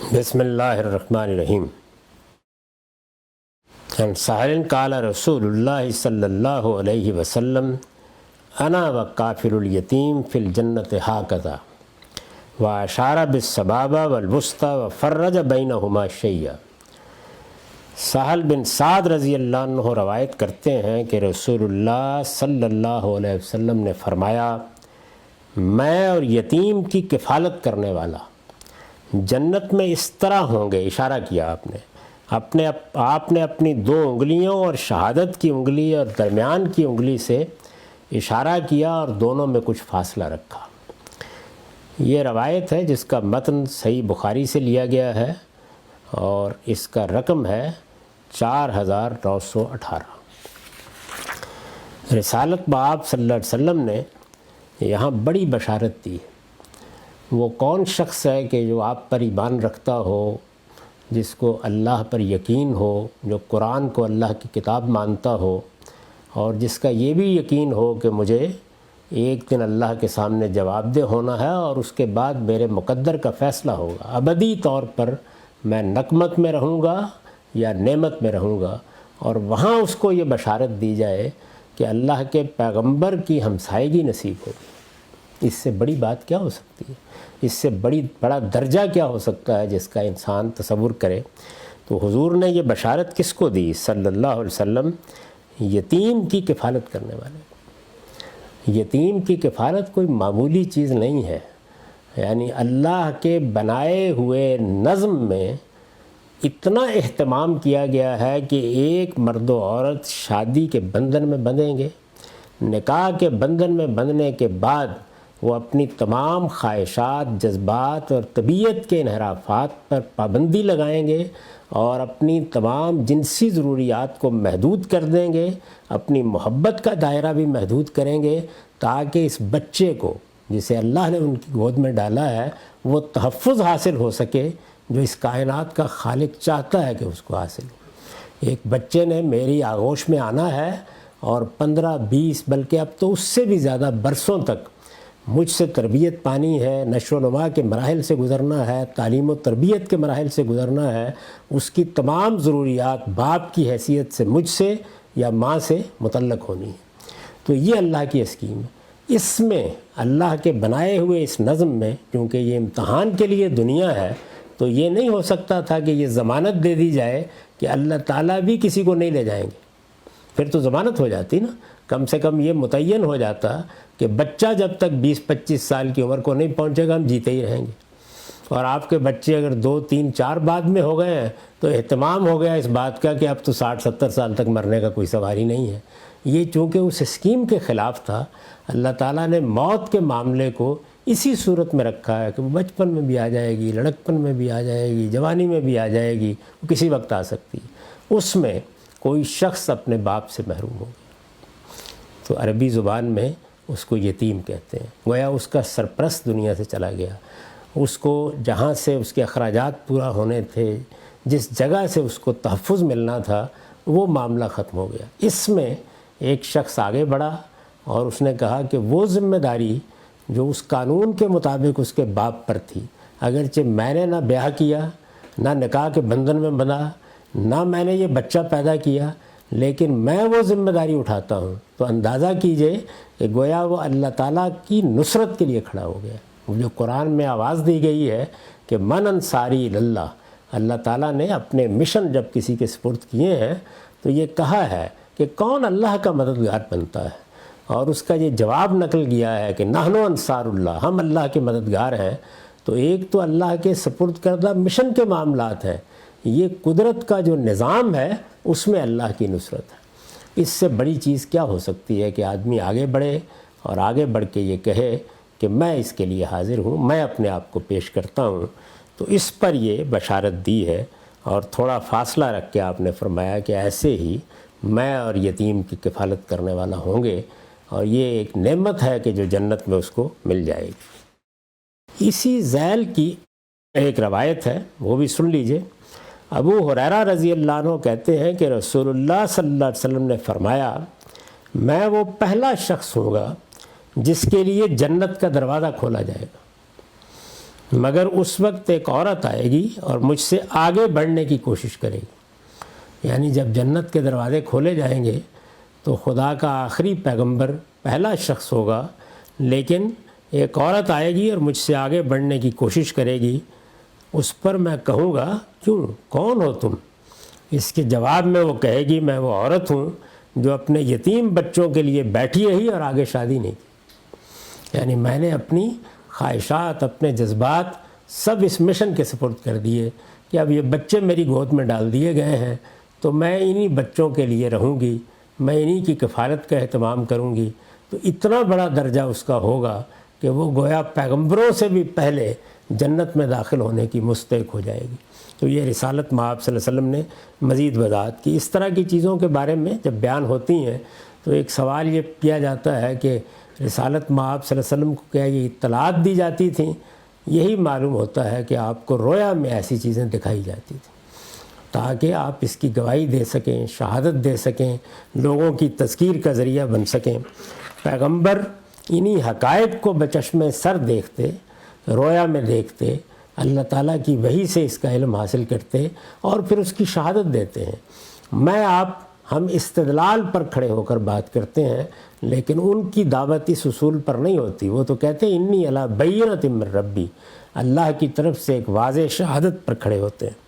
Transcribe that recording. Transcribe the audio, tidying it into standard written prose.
بسم اللہ الرحمن الرحیم۔ عن سہل قال رسول اللہ صلی اللہ علیہ وسلم انا وکافل الیتیم فی الجنت ہاکذا واشار بالسبابہ والوسطی وفرج بینہما شیئا۔ سہل بن سعد رضی اللہ عنہ روایت کرتے ہیں کہ رسول اللہ صلی اللہ علیہ وسلم نے فرمایا، میں اور یتیم کی کفالت کرنے والا جنت میں اس طرح ہوں گے۔ اشارہ کیا آپ نے اپنی دو انگلیوں اور شہادت کی انگلی اور درمیان کی انگلی سے اشارہ کیا اور دونوں میں کچھ فاصلہ رکھا۔ یہ روایت ہے جس کا متن صحیح بخاری سے لیا گیا ہے اور اس کا رقم ہے 4918۔ رسالت بآب صلی اللہ علیہ وسلم نے یہاں بڑی بشارت دی۔ وہ کون شخص ہے کہ جو آپ پر ایمان رکھتا ہو، جس کو اللہ پر یقین ہو، جو قرآن کو اللہ کی کتاب مانتا ہو اور جس کا یہ بھی یقین ہو کہ مجھے ایک دن اللہ کے سامنے جواب دہ ہونا ہے اور اس کے بعد میرے مقدر کا فیصلہ ہوگا، ابدی طور پر میں نقمت میں رہوں گا یا نعمت میں رہوں گا، اور وہاں اس کو یہ بشارت دی جائے کہ اللہ کے پیغمبر کی ہمسائیگی نصیب ہوگی۔ اس سے بڑی بات کیا ہو سکتی ہے؟ اس سے بڑا درجہ کیا ہو سکتا ہے جس کا انسان تصور کرے؟ تو حضور نے یہ بشارت کس کو دی؟ صلی اللہ علیہ وسلم یتیم کی کفالت کرنے والے۔ یتیم کی کفالت کوئی معمولی چیز نہیں ہے، یعنی اللہ کے بنائے ہوئے نظم میں اتنا اہتمام کیا گیا ہے کہ ایک مرد و عورت شادی کے بندھن میں بندھیں گے، نکاح کے بندھن میں بندھنے کے بعد وہ اپنی تمام خواہشات، جذبات اور طبیعت کے انحرافات پر پابندی لگائیں گے اور اپنی تمام جنسی ضروریات کو محدود کر دیں گے، اپنی محبت کا دائرہ بھی محدود کریں گے تاکہ اس بچے کو جسے اللہ نے ان کی گود میں ڈالا ہے وہ تحفظ حاصل ہو سکے جو اس کائنات کا خالق چاہتا ہے کہ اس کو حاصل ہو۔ ایک بچے نے میری آغوش میں آنا ہے اور 15-20 بلکہ اب تو اس سے بھی زیادہ برسوں تک مجھ سے تربیت پانی ہے، نشو و نما کے مراحل سے گزرنا ہے، تعلیم و تربیت کے مراحل سے گزرنا ہے، اس کی تمام ضروریات باپ کی حیثیت سے مجھ سے یا ماں سے متعلق ہونی ہے۔ تو یہ اللہ کی اسکیم ہے۔ اس میں اللہ کے بنائے ہوئے اس نظم میں کیونکہ یہ امتحان کے لیے دنیا ہے تو یہ نہیں ہو سکتا تھا کہ یہ ضمانت دے دی جائے کہ اللہ تعالیٰ بھی کسی کو نہیں لے جائیں گے، پھر تو ضمانت ہو جاتی نا۔ کم سے کم یہ متعین ہو جاتا کہ بچہ جب تک 20-25 سال کی عمر کو نہیں پہنچے گا ہم جیتے ہی رہیں گے، اور آپ کے بچے اگر 2-3-4 بعد میں ہو گئے ہیں تو اہتمام ہو گیا اس بات کا کہ اب تو 60-70 سال تک مرنے کا کوئی سوال ہی نہیں ہے۔ یہ چونکہ اس اسکیم کے خلاف تھا، اللہ تعالیٰ نے موت کے معاملے کو اسی صورت میں رکھا ہے کہ وہ بچپن میں بھی آ جائے گی، لڑکپن میں بھی آ جائے گی، جوانی میں بھی آ جائے گی، وہ کسی وقت آ سکتی ہے۔ اس میں کوئی شخص اپنے باپ سے محروم ہو گیا تو عربی زبان میں اس کو یتیم کہتے ہیں، گویا اس کا سرپرست دنیا سے چلا گیا، اس کو جہاں سے اس کے اخراجات پورا ہونے تھے، جس جگہ سے اس کو تحفظ ملنا تھا، وہ معاملہ ختم ہو گیا۔ اس میں ایک شخص آگے بڑھا اور اس نے کہا کہ وہ ذمہ داری جو اس قانون کے مطابق اس کے باپ پر تھی، اگرچہ میں نے نہ بیاہ کیا، نہ نکاح کے بندھن میں بندھا، نہ میں نے یہ بچہ پیدا کیا، لیکن میں وہ ذمہ داری اٹھاتا ہوں، تو اندازہ کیجئے کہ گویا وہ اللہ تعالیٰ کی نصرت کے لیے کھڑا ہو گیا۔ وہ جو قرآن میں آواز دی گئی ہے کہ من انصاری اللہ، اللہ تعالیٰ نے اپنے مشن جب کسی کے سپرد کیے ہیں تو یہ کہا ہے کہ کون اللہ کا مددگار بنتا ہے، اور اس کا یہ جواب نقل کیا ہے کہ نحن انصار اللہ، ہم اللہ کے مددگار ہیں۔ تو ایک تو اللہ کے سپرد کردہ مشن کے معاملات ہیں، یہ قدرت کا جو نظام ہے اس میں اللہ کی نصرت ہے۔ اس سے بڑی چیز کیا ہو سکتی ہے کہ آدمی آگے بڑھے اور آگے بڑھ کے یہ کہے کہ میں اس کے لیے حاضر ہوں، میں اپنے آپ کو پیش کرتا ہوں۔ تو اس پر یہ بشارت دی ہے اور تھوڑا فاصلہ رکھ کے آپ نے فرمایا کہ ایسے ہی میں اور یتیم کی کفالت کرنے والا ہوں گے، اور یہ ایک نعمت ہے کہ جو جنت میں اس کو مل جائے گی۔ اسی ذیل کی ایک روایت ہے، وہ بھی سن لیجئے۔ ابو ہریرہ رضی اللہ عنہ کہتے ہیں کہ رسول اللہ صلی اللہ علیہ وسلم نے فرمایا، میں وہ پہلا شخص ہوں گا جس کے لیے جنت کا دروازہ کھولا جائے گا۔ مگر اس وقت ایک عورت آئے گی اور مجھ سے آگے بڑھنے کی کوشش کرے گی. یعنی جب جنت کے دروازے کھولے جائیں گے تو خدا کا آخری پیغمبر پہلا شخص ہوگا، لیکن ایک عورت آئے گی اور مجھ سے آگے بڑھنے کی کوشش کرے گی. اس پر میں کہوں گا کیوں، کون ہو تم؟ اس کے جواب میں وہ کہے گی میں وہ عورت ہوں جو اپنے یتیم بچوں کے لیے بیٹھی رہی اور آگے شادی نہیں کی. یعنی میں نے اپنی خواہشات، اپنے جذبات سب اس مشن کے سپرد کر دیے کہ اب یہ بچے میری گود میں ڈال دیے گئے ہیں تو میں انہی بچوں کے لیے رہوں گی، میں انہی کی کفالت کا اہتمام کروں گی. تو اتنا بڑا درجہ اس کا ہوگا کہ وہ گویا پیغمبروں سے بھی پہلے جنت میں داخل ہونے کی مستحق ہو جائے گی. تو یہ رسالت مآب صلی اللہ علیہ وسلم نے مزید وضاحت کی. اس طرح کی چیزوں کے بارے میں جب بیان ہوتی ہیں تو ایک سوال یہ کیا جاتا ہے کہ رسالت مآب صلی اللہ علیہ وسلم کو کیا یہ اطلاعات دی جاتی تھیں؟ یہی معلوم ہوتا ہے کہ آپ کو رویا میں ایسی چیزیں دکھائی جاتی تھیں تاکہ آپ اس کی گواہی دے سکیں، شہادت دے سکیں، لوگوں کی تذکیر کا ذریعہ بن سکیں. پیغمبر انہی حقائق کو بچشمِ سر دیکھتے، رویا میں دیکھتے، اللہ تعالیٰ کی وحی سے اس کا علم حاصل کرتے اور پھر اس کی شہادت دیتے ہیں. ہم استدلال پر کھڑے ہو کر بات کرتے ہیں، لیکن ان کی دعوت اس اصول پر نہیں ہوتی. وہ تو کہتے ہیں انی علی بینۃ من ربی، اللہ کی طرف سے ایک واضح شہادت پر کھڑے ہوتے ہیں.